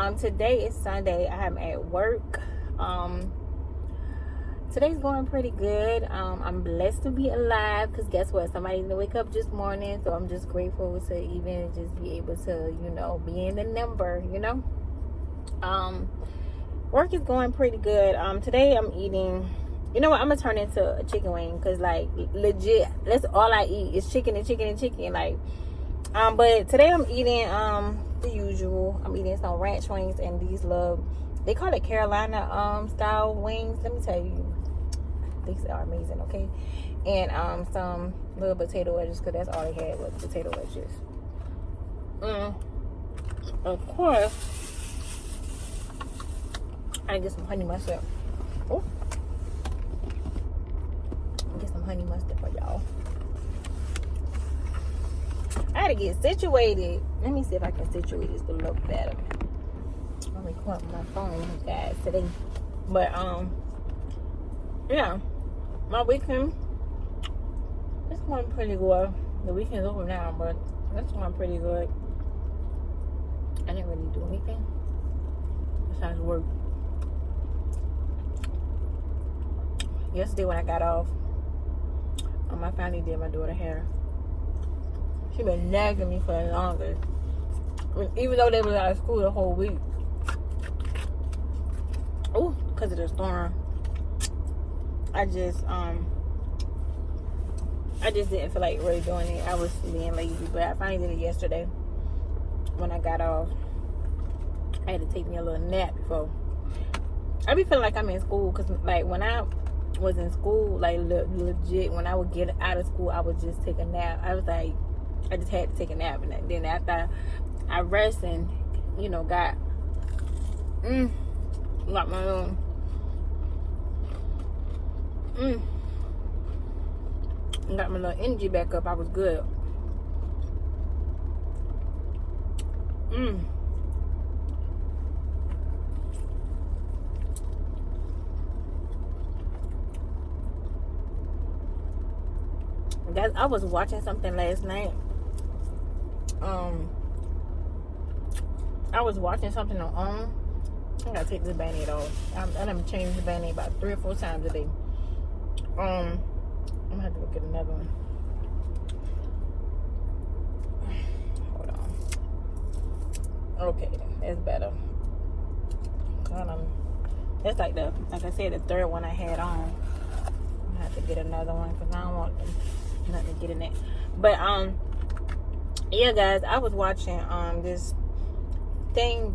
Today is Sunday. I'm at work. Today's going pretty good. I'm blessed to be alive because guess what? Somebody didn't wake up this morning, so I'm just grateful to even just be able to, be in the number, Work is going pretty good. Today I'm eating, I'm gonna turn into a chicken wing because legit, that's all I eat is chicken and chicken and chicken. But today I'm eating the usual. I'm eating some ranch wings and these they call it Carolina style wings. Let me tell you, these are amazing, okay? And some little potato wedges because that's all they had was potato wedges. Of course, I get some honey mustard. Oh, get some honey mustard for y'all. I gotta get situated. Let me see if I can situate this to look better. I'm recording my phone, guys, today. But yeah, my weekend it's going pretty good. The weekend's over now, but that's going pretty good. I didn't really do anything besides work. Yesterday when I got off, I finally did my daughter's hair. She been nagging me for the longest. Even though they was out of school the whole week. Oh, because of the storm. I just didn't feel like really doing it. I was being lazy, but I finally did it yesterday. When I got off, I had to take me a little nap before. I be feeling like I'm in school because when I was in school, legit, when I would get out of school, I would just take a nap. I was like, I just had to take a nap, and then after I rest and got my little got my little energy back up, I was good. Guys, I was watching something last night. I was watching something on I gotta take this band-aid off. I done changed the band-aid about 3 or 4 times a day. I'm gonna have to go get another one. Hold on. Okay, that's better. That's like I said, the third one I had on. I'm gonna have to get another one because I don't want nothing to get in it. But yeah, guys, I was watching this thing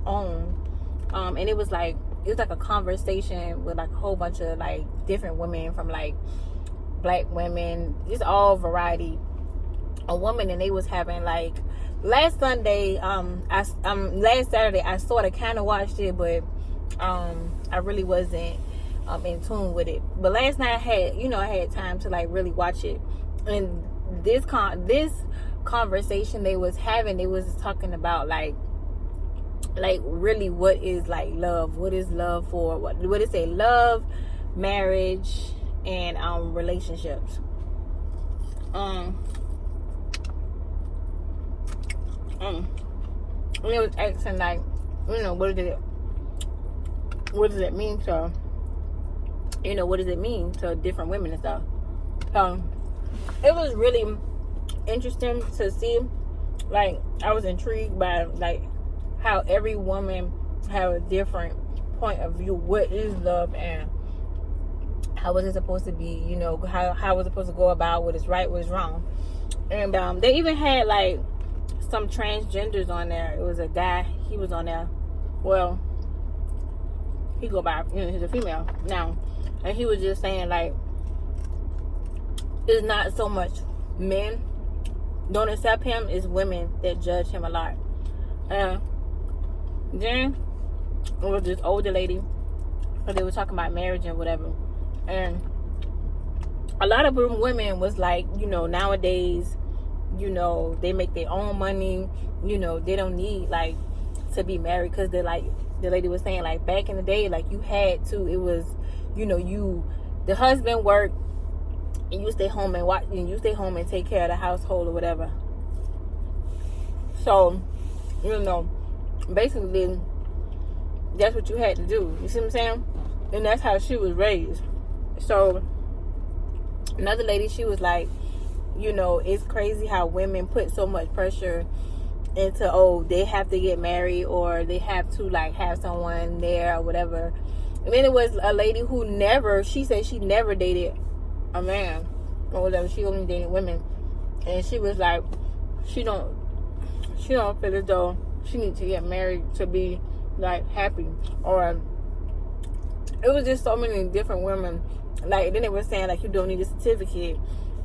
and it was like a conversation with a whole bunch of different women from black women, just all variety of women, and they was having last Sunday, last Saturday I sort of kind of watched it, but I really wasn't in tune with it. But last night I had time to really watch it, and this conversation they was having, they was talking about really what is love, what is love for, what it say, love, marriage, and relationships. And it was asking what does it mean to what does it mean to different women and stuff. It was really interesting to see. I was intrigued by how every woman have a different point of view. What is love and how was it supposed to be? How was it supposed to go about? What is right? What is wrong? And they even had some transgenders on there. It was a guy. He was on there. Well, he go by he's a female now, and he was just saying it's not so much men don't accept him, it's women that judge him a lot. And then it was this older lady, because they were talking about marriage and whatever, and a lot of women was nowadays they make their own money, they don't need to be married, because the lady was saying back in the day you had to, it was the husband worked and you stay home and watch, and you stay home and take care of the household or whatever. So basically, that's what you had to do. You see what I'm saying? And that's how she was raised. So, another lady, she was like, you know, it's crazy how women put so much pressure into, oh, they have to get married or they have to, like, have someone there or whatever. And then it was a lady who never, she said she never dated a man or whatever. She only dated women. And she was like, she don't feel as though she needs to get married to be, like, happy. Or it was just so many different women. Like, then it was saying, like, you don't need a certificate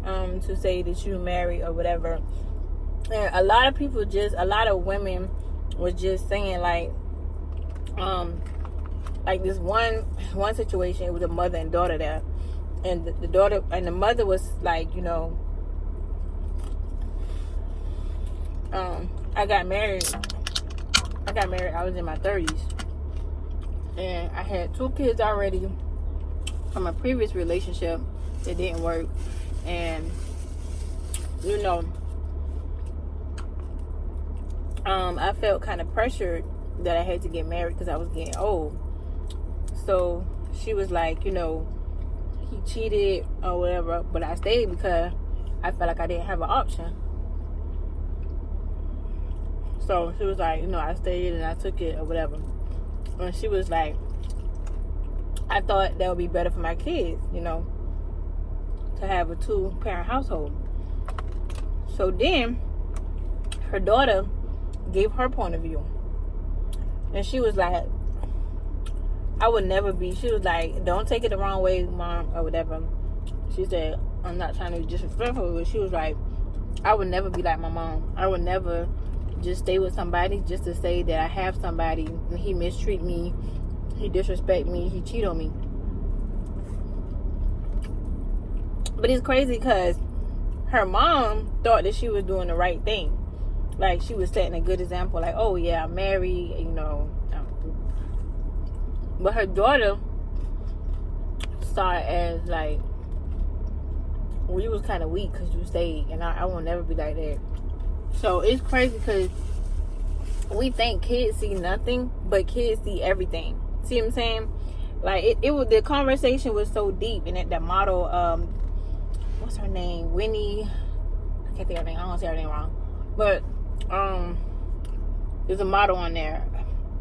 to say that you married or whatever. And a lot of people a lot of women was just saying, like this one situation, it was a mother and daughter there. And the daughter and the mother was like, you know, I got married, I was in my 30s. And I had 2 kids already from a previous relationship that didn't work. And, you know, I felt kind of pressured that I had to get married because I was getting old. So she was like, you know, he cheated or whatever, but I stayed because I felt like I didn't have an option. So she was like, you know, I stayed and I took it or whatever. And she was like, I thought that would be better for my kids, you know, to have a 2-parent household. So then her daughter gave her point of view. And she was like, I would never be, she was like, don't take it the wrong way, Mom, or whatever. She said, I'm not trying to be disrespectful, but she was like, I would never be like my mom. I would never just stay with somebody just to say that I have somebody and he mistreat me, he disrespect me, he cheat on me. But it's crazy because her mom thought that she was doing the right thing. Like, she was setting a good example. Like, oh, yeah, I'm married, you know. But her daughter saw it as, like, well, you was kind of weak because you stayed. And I will never be like that. So, it's crazy because we think kids see nothing, but kids see everything. See what I'm saying? Like, it was, the conversation was so deep. And that model, what's her name? Winnie. I can't think of her name. I don't say her name wrong. But there's a model on there.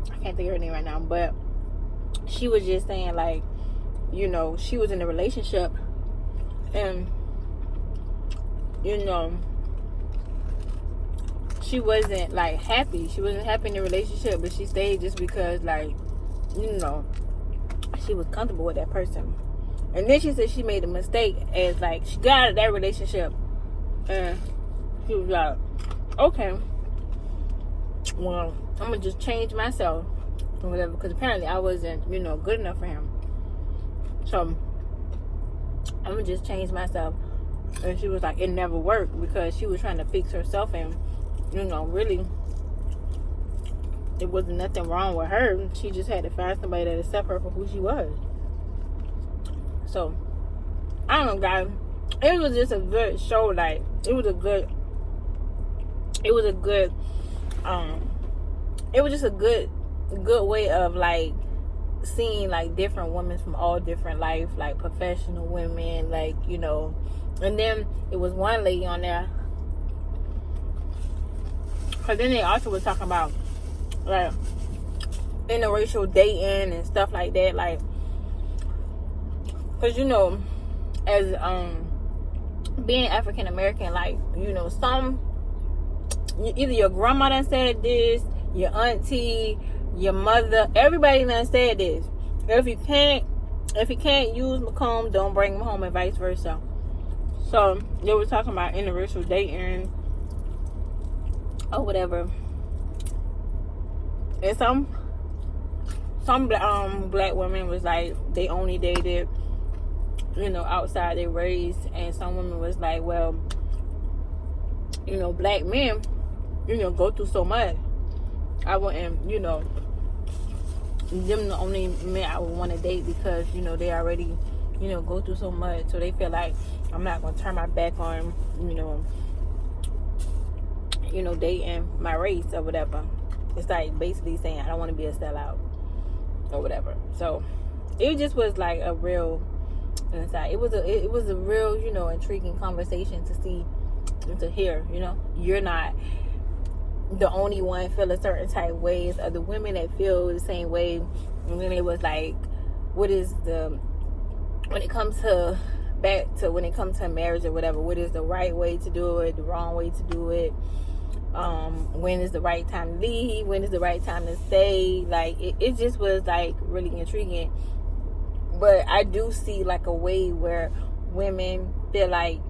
I can't think of her name right now. But she was just saying, like, you know, she was in a relationship. And, you know, she wasn't, like, happy. She wasn't happy in the relationship. But she stayed just because, like, you know, she was comfortable with that person. And then she said she made a mistake as, like, she got out of that relationship. And she was like, okay, well, I'm going to just change myself or whatever. Because apparently I wasn't, you know, good enough for him. So, I'm going to just change myself. And she was like, it never worked because she was trying to fix herself. And, you know, really, it wasn't nothing wrong with her. She just had to find somebody that accept her for who she was. So, I don't know, guys. It was just a good show. Like, it was just a good way of, like, seeing, like, different women from all different life, like professional women, like, you know. And then it was one lady on there, because then they also was talking about, like, interracial dating and stuff like that. Like, because, you know, as being African American, like, you know, either your grandma done said this, your auntie, your mother, everybody done said this. If you can't use Macomb, don't bring him home, and vice versa. So they were talking about interracial dating or whatever. And some black women was like, they only dated, you know, outside their race. And some women was like, well, you know, black men, you know, go through so much. I wouldn't, you know, them the only men I would want to date because, you know, they already, you know, go through so much. So they feel like I'm not going to turn my back on, you know, dating my race or whatever. it's like basically saying I don't want to be a sellout or whatever. So it just was like a real insight. It was a real, you know, intriguing conversation to see and to hear. You know, you're not the only one feel a certain type of ways. Other women that feel the same way. And then it was like, what is the, when it comes to back to when it comes to marriage or whatever, what is the right way to do it, the wrong way to do it, when is the right time to leave, when is the right time to stay. Like it just was like really intriguing. But I do see like a way where women feel like,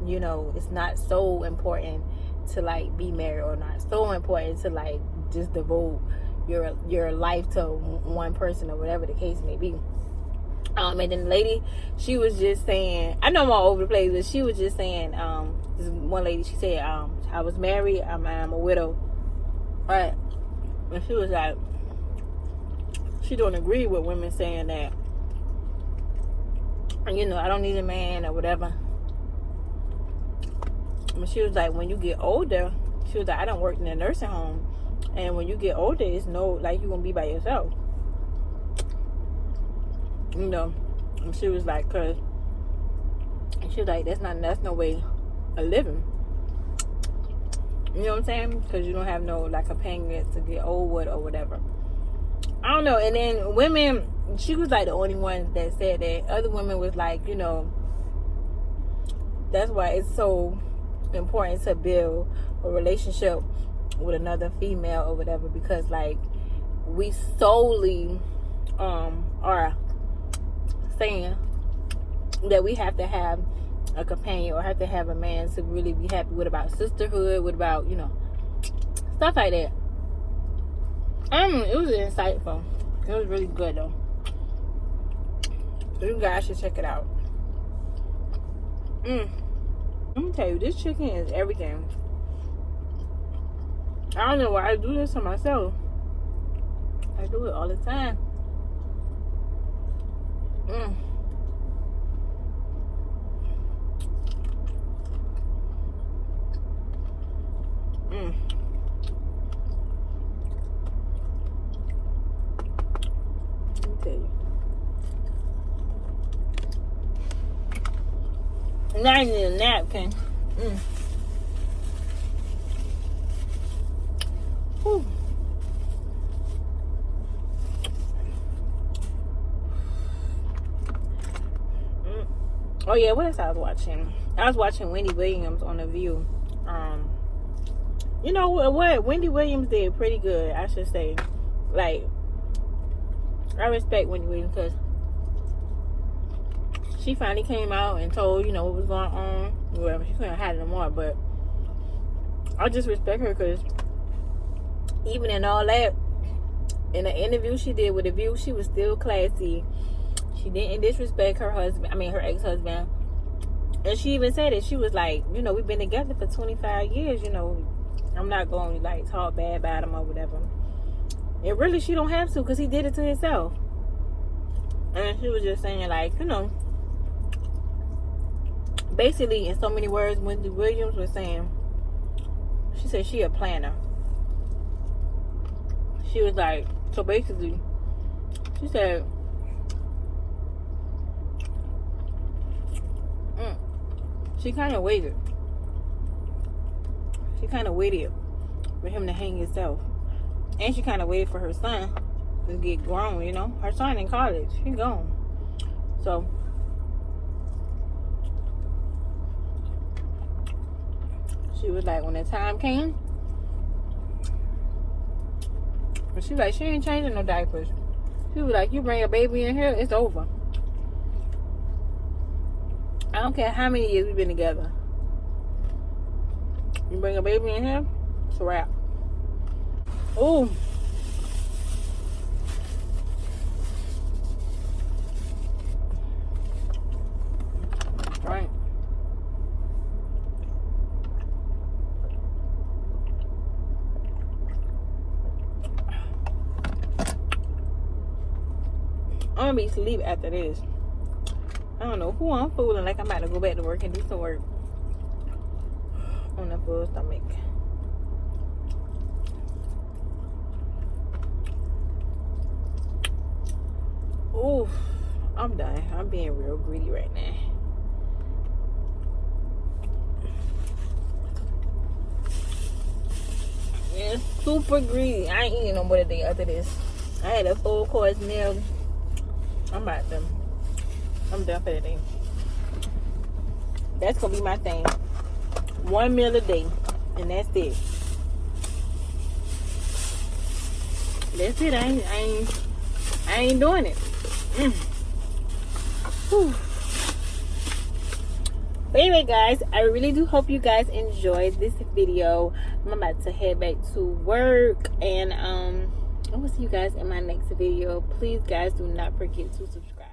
you know, it's not so important to like be married, or not so important to like just devote your life to one person or whatever the case may be. And then the lady, she was just saying, I know I'm all over the place, but she was just saying, this one lady, she said, I was married, I'm a widow, right? And she was like, she don't agree with women saying that, you know, I don't need a man or whatever. But she was like, when you get older, she was like, I don't work in a nursing home, and when you get older, it's no, like, you're gonna be by yourself, you know. And she was like, cause she was like, that's no way of living, you know what I'm saying? Because you don't have no like companion to get old with or whatever. I don't know. And then women, she was like the only one that said that. Other women was like, you know, that's why it's so important to build a relationship with another female or whatever, because like we solely are saying that we have to have a companion or have to have a man to really be happy. What about sisterhood? What about, you know, stuff like that. It was insightful. It was really good though. You guys should check it out. Let me tell you, this chicken is everything. I don't know why I do this to myself. I do it all the time. Let me tell you. Now I need a napkin. Whew. Oh yeah, what else I was watching? I was watching Wendy Williams on The View. You know what? Wendy Williams did pretty good, I should say. Like, I respect Wendy Williams because she finally came out and told, you know, what was going on. Well, she couldn't hide it no more, but I just respect her because even in all that, in the interview she did with The View, she was still classy. She didn't disrespect her husband, her ex-husband. And she even said it. She was like, you know, we've been together for 25 years, you know, I'm not going to like talk bad about him or whatever. And really, she don't have to, because he did it to himself. And she was just saying, like, you know, basically, in so many words, Wendy Williams was saying, she said she a planner. She was like, so basically, she said, she kind of waited. She kind of waited for him to hang himself. And she kind of waited for her son to get grown, you know. Her son in college. He gone. So, she was like, when the time came, but she was like, she ain't changing no diapers. She was like, you bring a baby in here, it's over. I don't care how many years we've been together. You bring a baby in here, it's a wrap. Ooh. Right. I'm gonna be asleep after this. I don't know who I'm fooling like I'm about to go back to work and do some work on a full stomach. Ooh, I'm done. I'm being real greedy right now. Yeah, super greedy. I ain't eating no more today after this. I had a full course meal. I'm done for the day. That's gonna be my thing. 1 meal a day, and that's it. That's it. I ain't doing it. But anyway, guys, I really do hope you guys enjoyed this video. I'm about to head back to work, and I will see you guys in my next video. Please, guys, do not forget to subscribe.